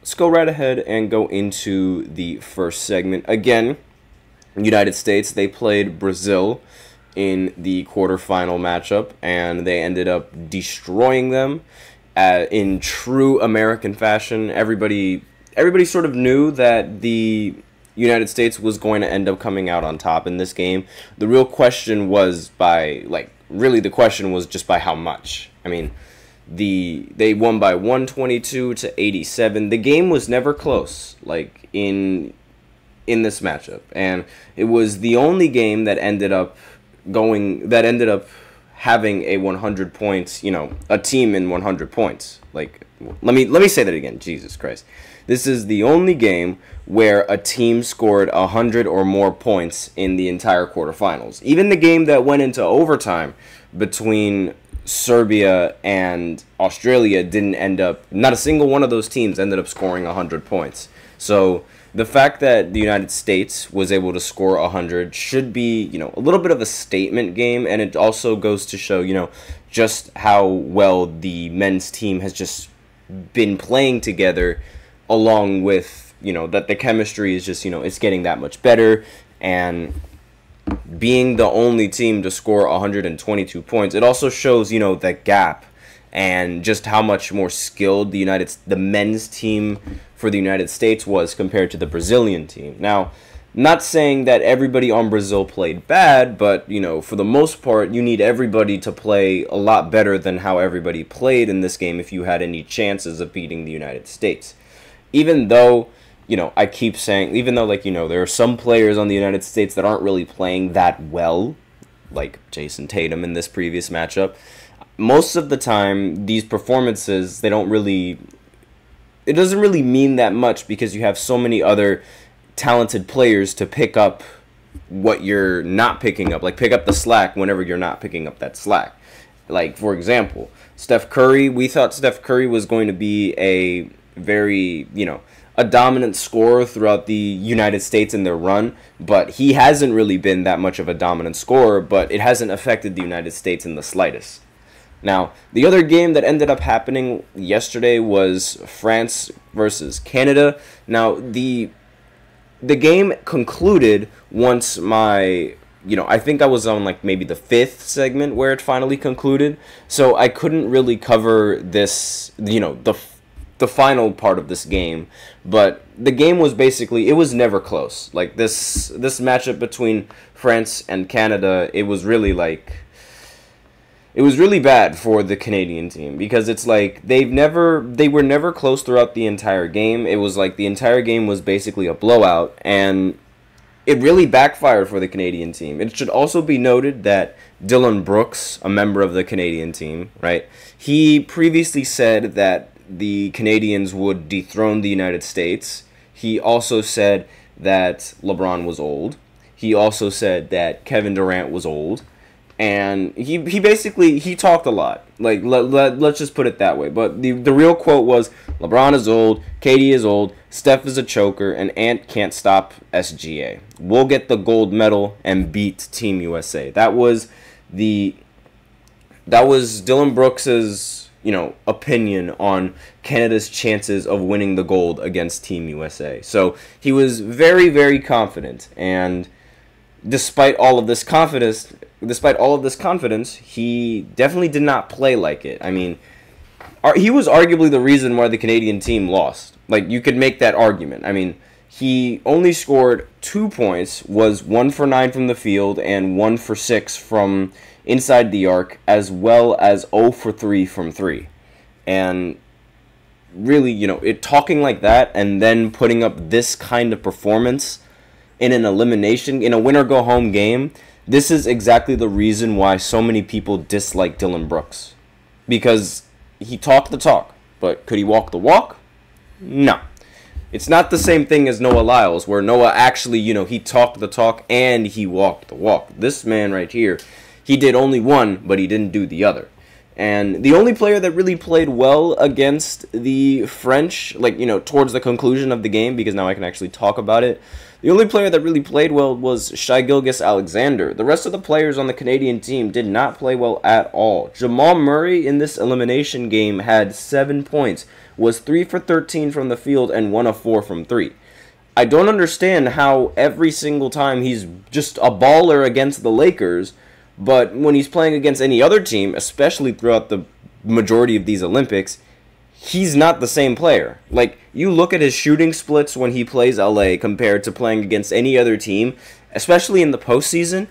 let's go right ahead and go into the first segment. Again, United States, they played Brazil in the quarterfinal matchup, and they ended up destroying them in true American fashion. Everybody sort of knew that the United States was going to end up coming out on top in this game. The real question was the question was just by how much. I mean, they won by 122-87. The game was never close, in this matchup, and it was the only game that ended up having a 100 points, a team in 100 points. Let me say that again. Jesus Christ. This is the only game where a team scored 100 or more points in the entire quarterfinals. Even the game that went into overtime between Serbia and Australia not a single one of those teams ended up scoring 100 points. So the fact that the United States was able to score 100 should be, a little bit of a statement game, and it also goes to show, just how well the men's team has just been playing together, along with, that the chemistry is just, it's getting that much better, and being the only team to score 122 points, it also shows, the gap and just how much more skilled the men's team for the United States was compared to the Brazilian team. Now, not saying that everybody on Brazil played bad, but, for the most part, you need everybody to play a lot better than how everybody played in this game if you had any chances of beating the United States. Even though, I keep saying, there are some players on the United States that aren't really playing that well, like Jason Tatum in this previous matchup, most of the time, these performances, it doesn't really mean that much because you have so many other talented players to pick up what you're not picking up, pick up the slack whenever you're not picking up that slack. For example, Steph Curry, we thought Steph Curry was going to be a very, a dominant scorer throughout the United States in their run, but he hasn't really been that much of a dominant scorer, but it hasn't affected the United States in the slightest. Now, the other game that ended up happening yesterday was France versus Canada. Now, the game concluded once I think I was on maybe the 5th segment where it finally concluded. So I couldn't really cover this, the final part of this game. But the game was basically, it was never close. This matchup between France and Canada, it was really bad for the Canadian team because it's they were never close throughout the entire game. It was the entire game was basically a blowout, and it really backfired for the Canadian team. It should also be noted that Dillon Brooks, a member of the Canadian team, right, he previously said that the Canadians would dethrone the United States. He also said that LeBron was old. He also said that Kevin Durant was old. And he basically, he talked a lot. Let's just put it that way. But the real quote was, LeBron is old, KD is old, Steph is a choker, and Ant can't stop SGA. We'll get the gold medal and beat Team USA. That was Dillon Brooks's, opinion on Canada's chances of winning the gold against Team USA. So he was very, very confident, and despite all of this confidence, he definitely did not play like it. I mean, he was arguably the reason why the Canadian team lost. You could make that argument. I mean, he only scored 2 points, was 1 for 9 from the field, and 1 for 6 from inside the arc, as well as 0 for 3 from 3. And really, talking like that and then putting up this kind of performance in an elimination, in a winner-go-home game, this is exactly the reason why so many people dislike Dillon Brooks. Because he talked the talk, but could he walk the walk? No. It's not the same thing as Noah Lyles, where Noah actually, he talked the talk and he walked the walk. This man right here, he did only one, but he didn't do the other. And the only player that really played well against the French, like, towards the conclusion of the game, because now I can actually talk about it, the only player that really played well was Shai Gilgeous-Alexander. The rest of the players on the Canadian team did not play well at all. Jamal Murray in this elimination game had 7 points, was 3 for 13 from the field, and 1 of 4 from 3. I don't understand how every single time he's just a baller against the Lakers, but when he's playing against any other team, especially throughout the majority of these Olympics, he's not the same player. Like, you look at his shooting splits when he plays LA compared to playing against any other team, especially in the postseason,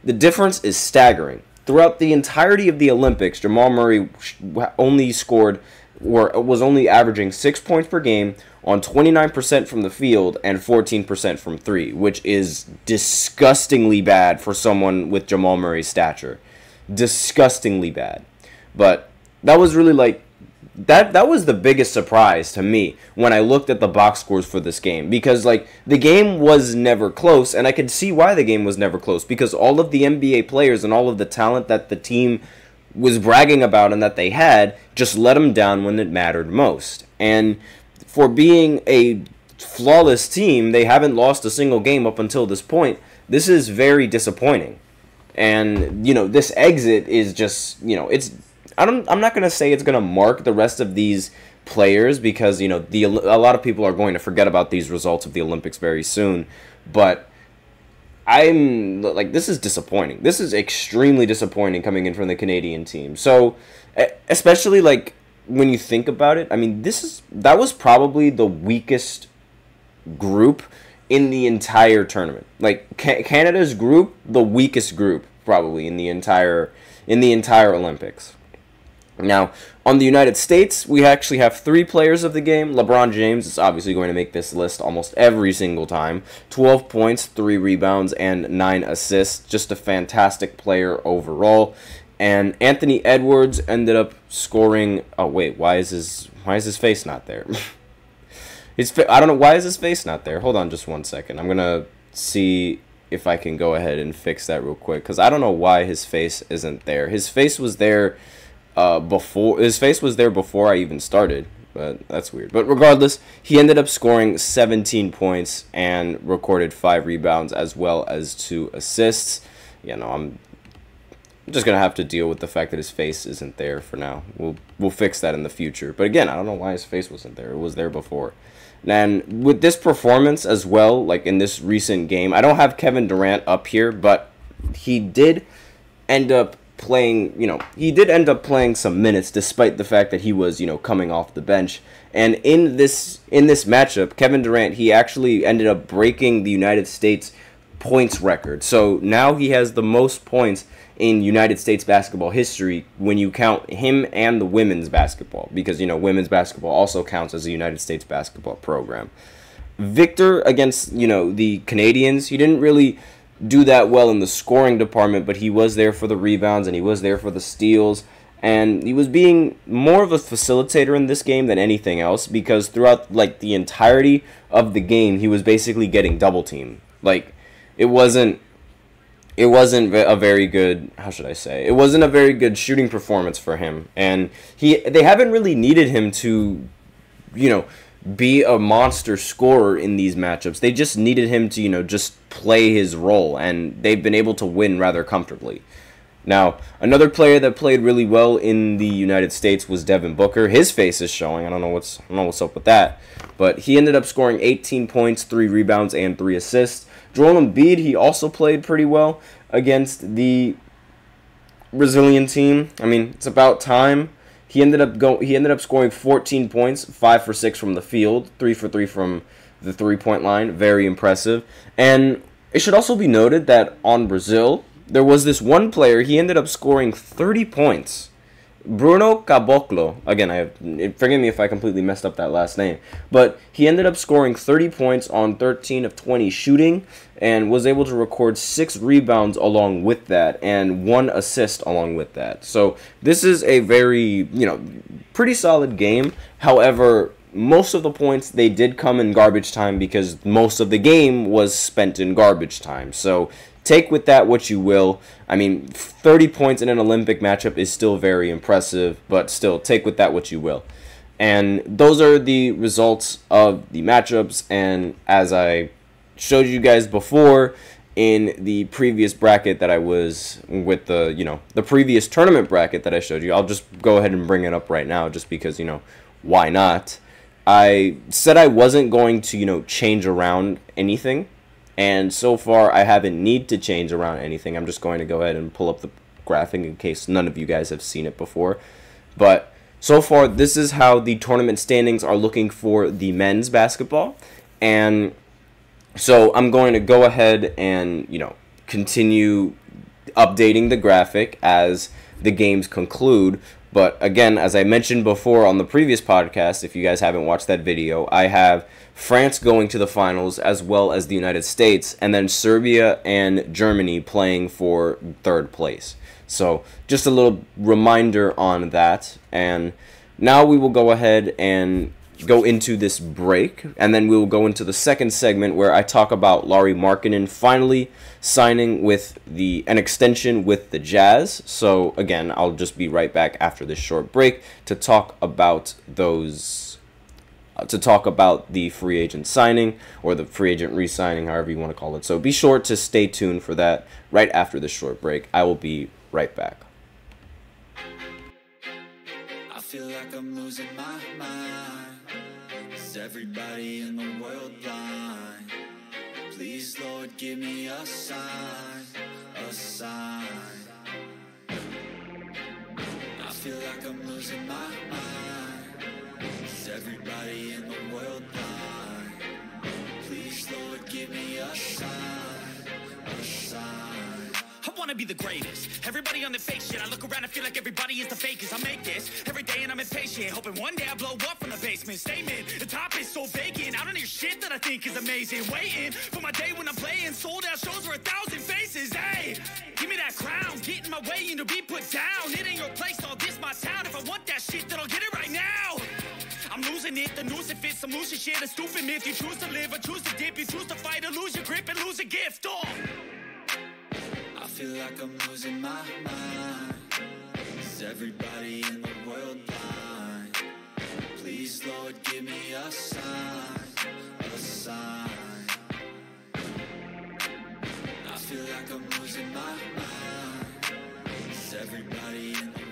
the difference is staggering. Throughout the entirety of the Olympics, Jamal Murray was only averaging 6 points per game on 29% from the field and 14% from 3, which is disgustingly bad for someone with Jamal Murray's stature. Disgustingly bad. But that was really that was the biggest surprise to me when I looked at the box scores for this game, because the game was never close, and I could see why the game was never close, because all of the NBA players and all of the talent that the team was bragging about and that they had just let them down when it mattered most. And for being a flawless team, they haven't lost a single game up until this point. This is very disappointing. And, this exit is just, I'm not going to say it's going to mark the rest of these players, because, a lot of people are going to forget about these results of the Olympics very soon. But this is disappointing. This is extremely disappointing coming in from the Canadian team. So, especially, when you think about it, I mean, that was probably the weakest group in the entire tournament. Canada's group, the weakest group probably in the entire Olympics. Now, on the United States, we actually have 3 players of the game. LeBron James is obviously going to make this list almost every single time. 12 points, 3 rebounds, and 9 assists. Just a fantastic player overall. And Anthony Edwards ended up scoring. Oh wait, why is his face not there? I don't know, why is his face not there? Hold on just one second. I'm gonna see if I can go ahead and fix that real quick, because I don't know why his face isn't there. His face was there before I even started, but that's weird. But regardless, he ended up scoring 17 points and recorded 5 rebounds as well as 2 assists. I'm just going to have to deal with the fact that his face isn't there for now. We'll fix that in the future. But again, I don't know why his face wasn't there. It was there before. And with this performance as well, in this recent game, I don't have Kevin Durant up here, but he did end up playing, he did end up playing some minutes despite the fact that he was, coming off the bench. And in this matchup, Kevin Durant, he actually ended up breaking the United States points record. So now he has the most points in United States basketball history when you count him and the women's basketball, because women's basketball also counts as a United States basketball program. Victor against the Canadians, he didn't really do that well in the scoring department, but he was there for the rebounds and he was there for the steals, and he was being more of a facilitator in this game than anything else, because throughout the entirety of the game he was basically getting double teamed. It wasn't a very good, how should I say? It wasn't a very good shooting performance for him, and they haven't really needed him to, be a monster scorer in these matchups. They just needed him to, just play his role, and they've been able to win rather comfortably. Now, another player that played really well in the United States was Devin Booker. His face is showing. I don't know what's up with that, but he ended up scoring 18 points, 3 rebounds, and 3 assists. Joel Embiid, he also played pretty well against the Brazilian team. I mean, it's about time. He ended up scoring 14 points, 5 for 6 from the field, 3 for 3 from the 3-point line. Very impressive. And it should also be noted that on Brazil, there was this one player, he ended up scoring 30 points. Bruno Kboko, again, forgive me if I completely messed up that last name, but he ended up scoring 30 points on 13 of 20 shooting and was able to record 6 rebounds along with that and 1 assist along with that. So this is a very, pretty solid game. However, most of the points, they did come in garbage time because most of the game was spent in garbage time. So take with that what you will. I mean, 30 points in an Olympic matchup is still very impressive, but still, take with that what you will. And those are the results of the matchups, and as I showed you guys before in the previous bracket that I was with the previous tournament bracket that I showed you, I'll just go ahead and bring it up right now just because, why not? I said I wasn't going to, change around anything. And so far, I haven't need to change around anything. I'm just going to go ahead and pull up the graphic in case none of you guys have seen it before. But so far, this is how the tournament standings are looking for the men's basketball. And so I'm going to go ahead and, continue updating the graphic as the games conclude. But again, as I mentioned before on the previous podcast, if you guys haven't watched that video, I have France going to the finals as well as the United States, and then Serbia and Germany playing for third place. So just a little reminder on that. And now we will go ahead and go into this break, and then we will go into the second segment where I talk about Lauri Markkanen finally signing with an extension with the Jazz. So again, I'll just be right back after this short break to talk about the free agent signing, or the free agent re-signing, however you want to call it. So be sure to stay tuned for that right after this short break. I will be right back. I feel like I'm losing my mind. Is everybody in the world blind? Please, Lord, give me a sign, a sign. I feel like I'm losing my mind. Is everybody in the world blind? Please, Lord, give me a sign, a sign. I wanna be the greatest. Everybody on the fake shit. I look around and feel like everybody is the fakest. I make this every day and I'm impatient, hoping one day I blow up from the basement. Statement, the top is so vacant. I don't hear shit that I think is amazing. Waiting for my day when I'm playing sold out shows for 1,000 faces. Hey, give me that crown, get in my way and to be put down. It ain't your place, all this my town. If I want that shit, then I'll get it right now. I'm losing it, the noose it fits, some loose shit, a stupid myth. You choose to live or choose to dip, you choose to fight or lose your grip and lose a gift. Oh, I feel like I'm losing my mind. Is everybody in the world blind? Please, Lord, give me a sign, a sign. I feel like I'm losing my mind. Is everybody in the